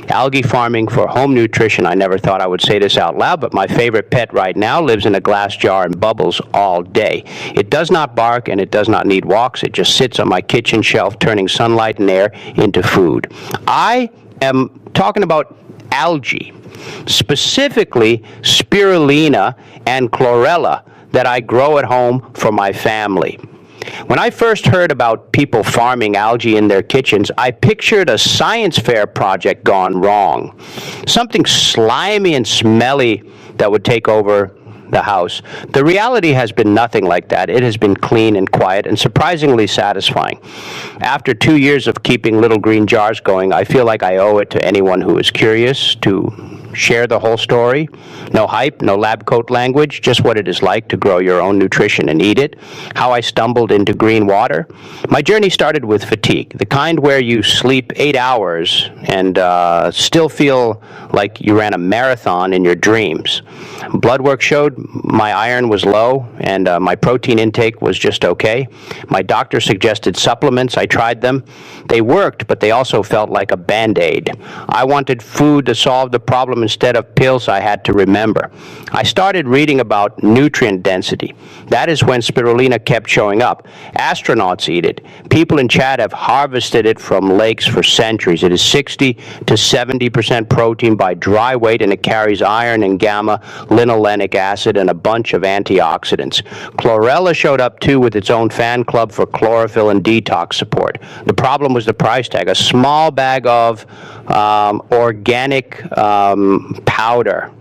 Algae farming for home nutrition. I never thought I would say this out loud, but my favorite pet right now lives in a glass jar and bubbles all day. It does not bark and it does not need walks. It just sits on my kitchen shelf, turning sunlight and air into food. I am talking about algae, specifically Spirulina and Chlorella, that I grow at home for my family. When I first heard about people farming algae in their kitchens, I pictured a science fair project gone wrong. Something slimy and smelly that would take over the house. The reality has been nothing like that. It has been clean and quiet and surprisingly satisfying. After 2 years of keeping little green jars going, I feel like I owe it to anyone who is curious to share the whole story. No hype, no lab coat language, just what it is like to grow your own nutrition and eat it. How I stumbled into green water. My journey started with fatigue, the kind where you sleep 8 hours and still feel like you ran a marathon in your dreams. Blood work showed my iron was low and my protein intake was just okay. My doctor suggested supplements. I tried them. They worked, but they also felt like a Band-Aid. I wanted food to solve the problem instead of pills I had to remember. I started reading about nutrient density. That is when spirulina kept showing up. Astronauts eat it. People in Chad have harvested it from lakes for centuries. It is 60 to 70% protein by dry weight, and it carries iron and gamma linolenic acid and a bunch of antioxidants. Chlorella showed up too with its own fan club for chlorophyll and detox support. The problem was the price tag. A small bag of organic powder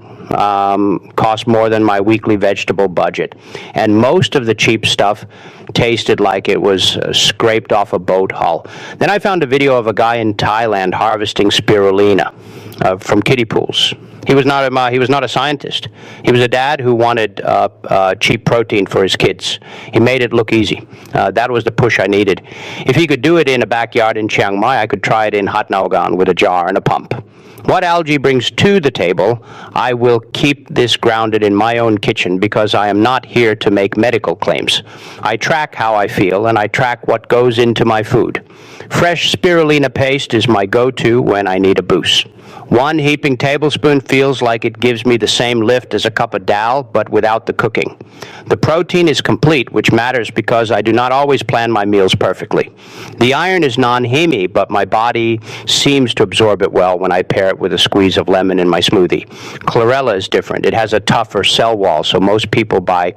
cost more than my weekly vegetable budget. And most of the cheap stuff tasted like it was scraped off a boat hull. Then I found a video of a guy in Thailand harvesting spirulina from kiddie pools. He was not a scientist. He was a dad who wanted cheap protein for his kids. He made it look easy. That was the push I needed. If he could do it in a backyard in Chiang Mai, I could try it in Hatnaogan with a jar and a pump. What algae brings to the table, I will keep this grounded in my own kitchen because I am not here to make medical claims. I track how I feel and I track what goes into my food. Fresh spirulina paste is my go-to when I need a boost. 1 heaping tablespoon feels like it gives me the same lift as a cup of dal, but without the cooking. The protein is complete, which matters because I do not always plan my meals perfectly. The iron is non-heme, but my body seems to absorb it well when I pair it with a squeeze of lemon in my smoothie. Chlorella is different. It has a tougher cell wall, so most people buy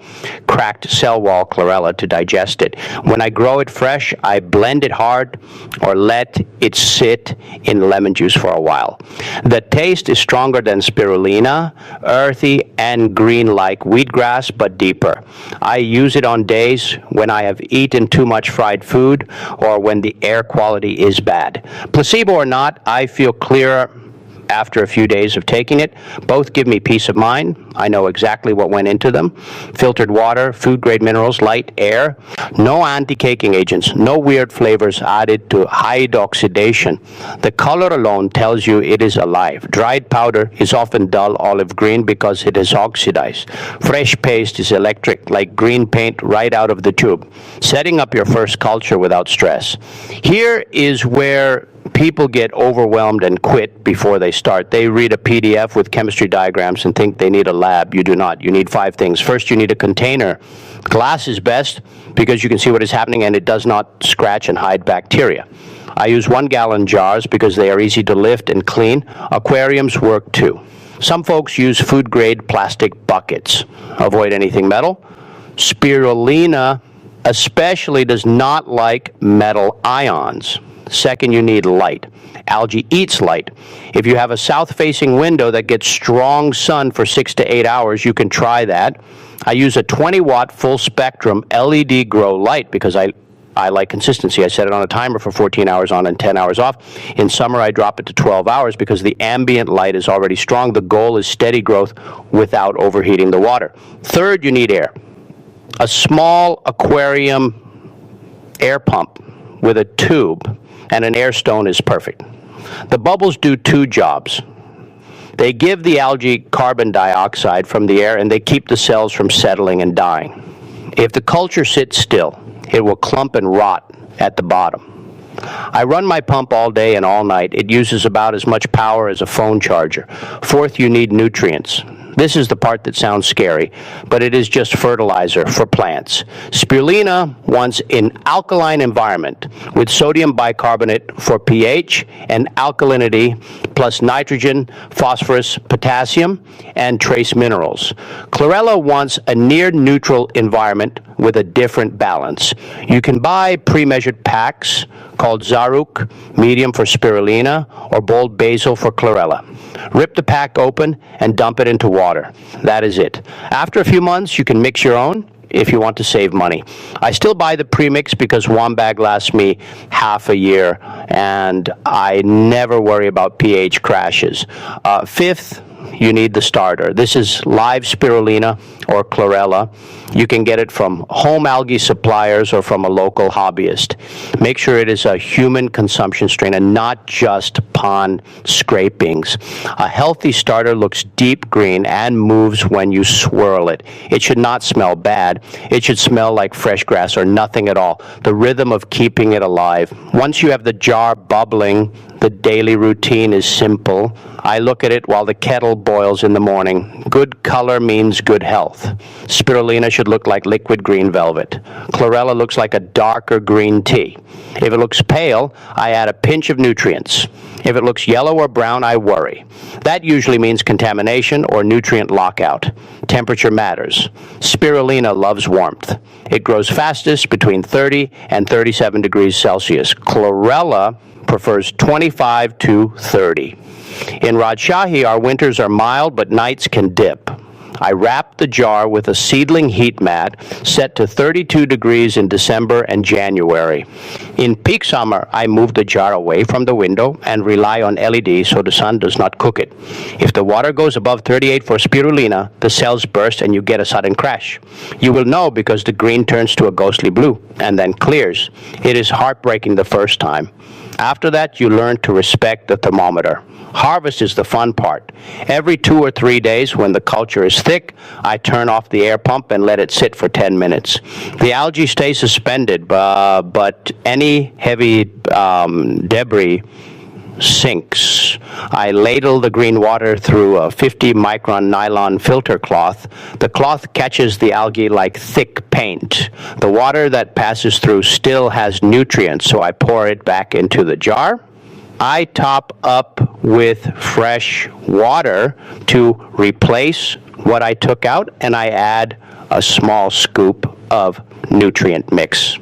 cracked cell wall chlorella to digest it. When I grow it fresh, I blend it hard or let it sit in lemon juice for a while. The taste is stronger than spirulina, earthy and green like wheatgrass, but deeper. I use it on days when I have eaten too much fried food or when the air quality is bad. Placebo or not, I feel clearer after a few days of taking it. Both give me peace of mind. I know exactly what went into them. Filtered water, food-grade minerals, light, air. No anti-caking agents, no weird flavors added to hide oxidation. The color alone tells you it is alive. Dried powder is often dull olive green because it is oxidized. Fresh paste is electric, like green paint right out of the tube. Setting up your first culture without stress. Here is where people get overwhelmed and quit before they start. They read a PDF with chemistry diagrams and think they need a lab. You do not. You need 5 things. First, you need a container. Glass is best because you can see what is happening and it does not scratch and hide bacteria. I use 1-gallon jars because they are easy to lift and clean. Aquariums work too. Some folks use food-grade plastic buckets. Avoid anything metal. Spirulina especially does not like metal ions. Second, you need light. Algae eats light. If you have a south-facing window that gets strong sun for 6 to 8 hours, you can try that. I use a 20-watt full-spectrum LED grow light because I like consistency. I set it on a timer for 14 hours on and 10 hours off. In summer, I drop it to 12 hours because the ambient light is already strong. The goal is steady growth without overheating the water. Third, you need air. A small aquarium air pump with a tube and an air stone is perfect. The bubbles do 2 jobs. They give the algae carbon dioxide from the air and they keep the cells from settling and dying. If the culture sits still, it will clump and rot at the bottom. I run my pump all day and all night. It uses about as much power as a phone charger. Fourth, you need nutrients. This is the part that sounds scary, but it is just fertilizer for plants. Spirulina wants an alkaline environment with sodium bicarbonate for pH and alkalinity, plus nitrogen, phosphorus, potassium, and trace minerals. Chlorella wants a near-neutral environment with a different balance. You can buy pre-measured packs called Zaruk, medium for spirulina, or bold basil for chlorella. Rip the pack open and dump it into water. That is it. After a few months, you can mix your own if you want to save money. I still buy the premix because one bag lasts me half a year, and I never worry about pH crashes. Fifth, you need the starter. This is live spirulina or chlorella. You can get it from home algae suppliers or from a local hobbyist. Make sure it is a human consumption strain and not just pond scrapings. A healthy starter looks deep green and moves when you swirl it. It should not smell bad. It should smell like fresh grass or nothing at all. The rhythm of keeping it alive. Once you have the jar bubbling, the daily routine is simple. I look at it while the kettle boils in the morning. Good color means good health. Spirulina should look like liquid green velvet. Chlorella looks like a darker green tea. If it looks pale, I add a pinch of nutrients. If it looks yellow or brown, I worry. That usually means contamination or nutrient lockout. Temperature matters. Spirulina loves warmth. It grows fastest between 30 and 37 degrees Celsius. Chlorella prefers 25 to 30. In Rajshahi, our winters are mild, but nights can dip. I wrap the jar with a seedling heat mat set to 32 degrees in December and January. In peak summer, I move the jar away from the window and rely on LED so the sun does not cook it. If the water goes above 38 for spirulina, the cells burst and you get a sudden crash. You will know because the green turns to a ghostly blue and then clears. It is heartbreaking the first time. After that, you learn to respect the thermometer. Harvest is the fun part. Every 2 or 3 days when the culture is thick, I turn off the air pump and let it sit for 10 minutes. The algae stays suspended, but any heavy debris sinks. I ladle the green water through a 50-micron nylon filter cloth. The cloth catches the algae like thick paint. The water that passes through still has nutrients, so I pour it back into the jar. I top up with fresh water to replace what I took out, and I add a small scoop of nutrient mix.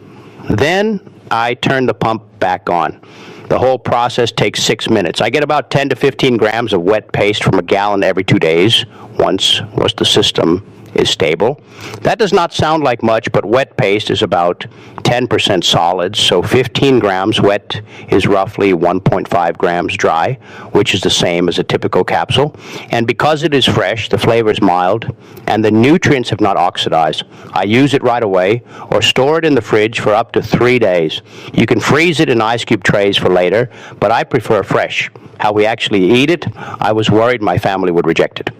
Then I turn the pump back on. The whole process takes 6 minutes. I get about 10 to 15 grams of wet paste from a gallon every 2 days, once the system is stable. That does not sound like much, but wet paste is about 10% solids, so 15 grams wet is roughly 1.5 grams dry, which is the same as a typical capsule. And because it is fresh, the flavor is mild, and the nutrients have not oxidized. I use it right away or store it in the fridge for up to 3 days. You can freeze it in ice cube trays for later, but I prefer fresh. How we actually eat it, I was worried my family would reject it.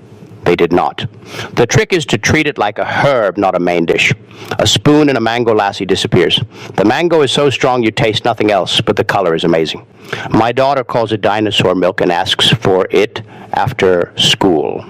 They did not. The trick is to treat it like a herb, not a main dish. A spoon and a mango lassi disappears. The mango is so strong you taste nothing else, but the color is amazing. My daughter calls it dinosaur milk and asks for it after school.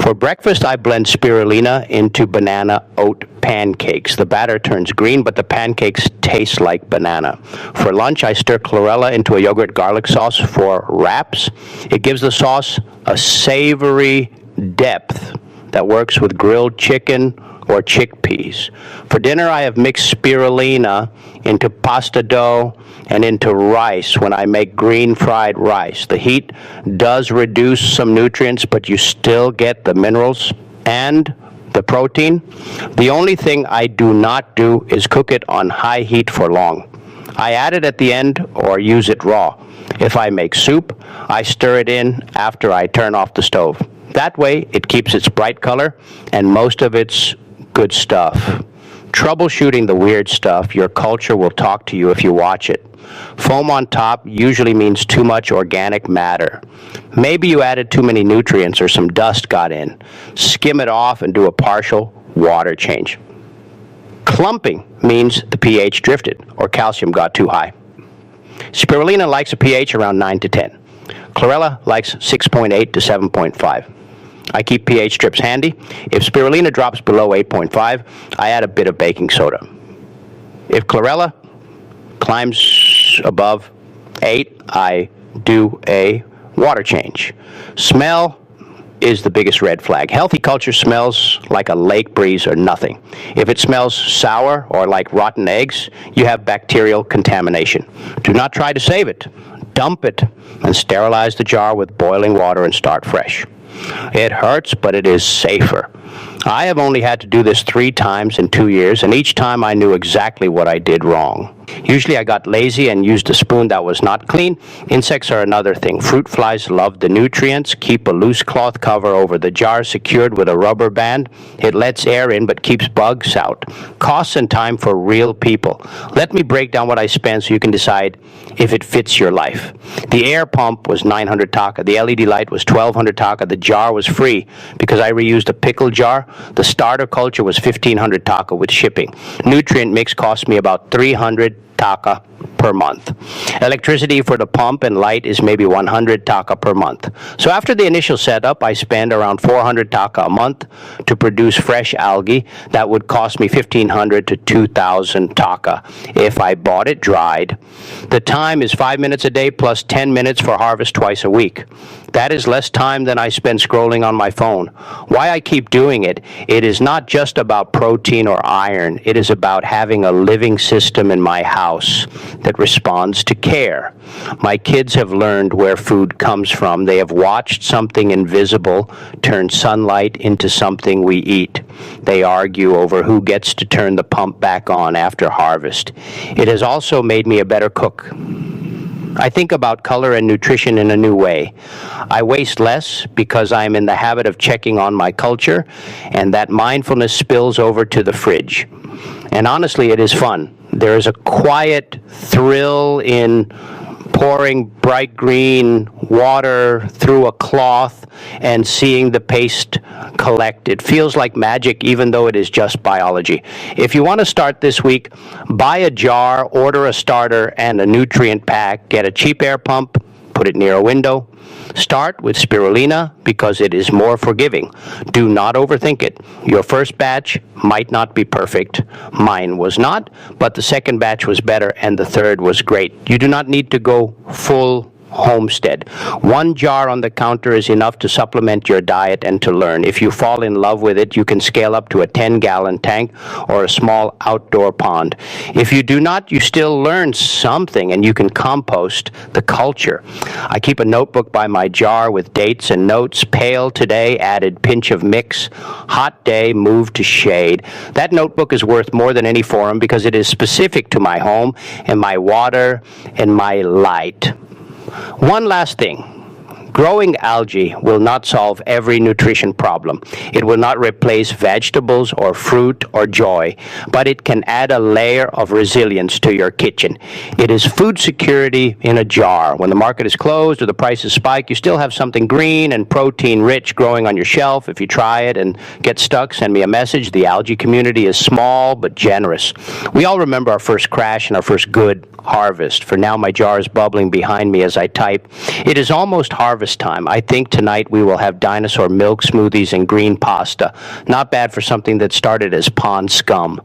For breakfast, I blend spirulina into banana oat pancakes. The batter turns green, but the pancakes taste like banana. For lunch, I stir chlorella into a yogurt garlic sauce for wraps. It gives the sauce a savory depth that works with grilled chicken or chickpeas. For dinner, I have mixed spirulina into pasta dough and into rice when I make green fried rice. The heat does reduce some nutrients, but you still get the minerals and the protein. The only thing I do not do is cook it on high heat for long. I add it at the end or use it raw. If I make soup, I stir it in after I turn off the stove. That way, it keeps its bright color and most of its good stuff. Troubleshooting the weird stuff, your culture will talk to you if you watch it. Foam on top usually means too much organic matter. Maybe you added too many nutrients or some dust got in. Skim it off and do a partial water change. Clumping means the pH drifted or calcium got too high. Spirulina likes a pH around 9 to 10. Chlorella likes 6.8 to 7.5. I keep pH strips handy. If spirulina drops below 8.5, I add a bit of baking soda. If chlorella climbs above 8, I do a water change. Smell is the biggest red flag. Healthy culture smells like a lake breeze or nothing. If it smells sour or like rotten eggs, you have bacterial contamination. Do not try to save it. Dump it and sterilize the jar with boiling water and start fresh. It hurts, but it is safer. I have only had to do this 3 times in 2 years, and each time I knew exactly what I did wrong. Usually I got lazy and used a spoon that was not clean. Insects are another thing. Fruit flies love the nutrients. Keep a loose cloth cover over the jar secured with a rubber band. It lets air in but keeps bugs out. Costs and time for real people. Let me break down what I spent so you can decide if it fits your life. The air pump was 900 taka. The LED light was 1200 taka. The jar was free because I reused a pickle jar. The starter culture was 1500 taka with shipping. Nutrient mix cost me about 300 taka per month. Electricity for the pump and light is maybe 100 taka per month. So after the initial setup, I spend around 400 taka a month to produce fresh algae. That would cost me 1500 to 2000 taka if I bought it dried. The time is 5 minutes a day plus 10 minutes for harvest twice a week. That is less time than I spend scrolling on my phone. Why I keep doing it, it is not just about protein or iron. It is about having a living system in my house that responds to care. My kids have learned where food comes from. They have watched something invisible turn sunlight into something we eat. They argue over who gets to turn the pump back on after harvest. It has also made me a better cook. I think about color and nutrition in a new way. I waste less because I'm in the habit of checking on my culture, and that mindfulness spills over to the fridge. And honestly, it is fun. There is a quiet thrill in pouring bright green water through a cloth and seeing the paste collect. It feels like magic, even though it is just biology. If you want to start this week, buy a jar, order a starter and a nutrient pack, get a cheap air pump, put it near a window. Start with spirulina because it is more forgiving. Do not overthink it. Your first batch might not be perfect. Mine was not, but the second batch was better and the third was great. You do not need to go full homestead. 1 jar on the counter is enough to supplement your diet and to learn. If you fall in love with it, you can scale up to a 10-gallon tank or a small outdoor pond. If you do not, you still learn something and you can compost the culture. I keep a notebook by my jar with dates and notes. Pale today, added pinch of mix. Hot day, move to shade. That notebook is worth more than any forum because it is specific to my home and my water and my light. One last thing. Growing algae will not solve every nutrition problem. It will not replace vegetables or fruit or joy, but it can add a layer of resilience to your kitchen. It is food security in a jar. When the market is closed or the prices spike, you still have something green and protein-rich growing on your shelf. If you try it and get stuck, send me a message. The algae community is small but generous. We all remember our first crash and our first good harvest. For now, my jar is bubbling behind me as I type. It is almost harvest time. I think tonight we will have dinosaur milk smoothies and green pasta. Not bad for something that started as pond scum.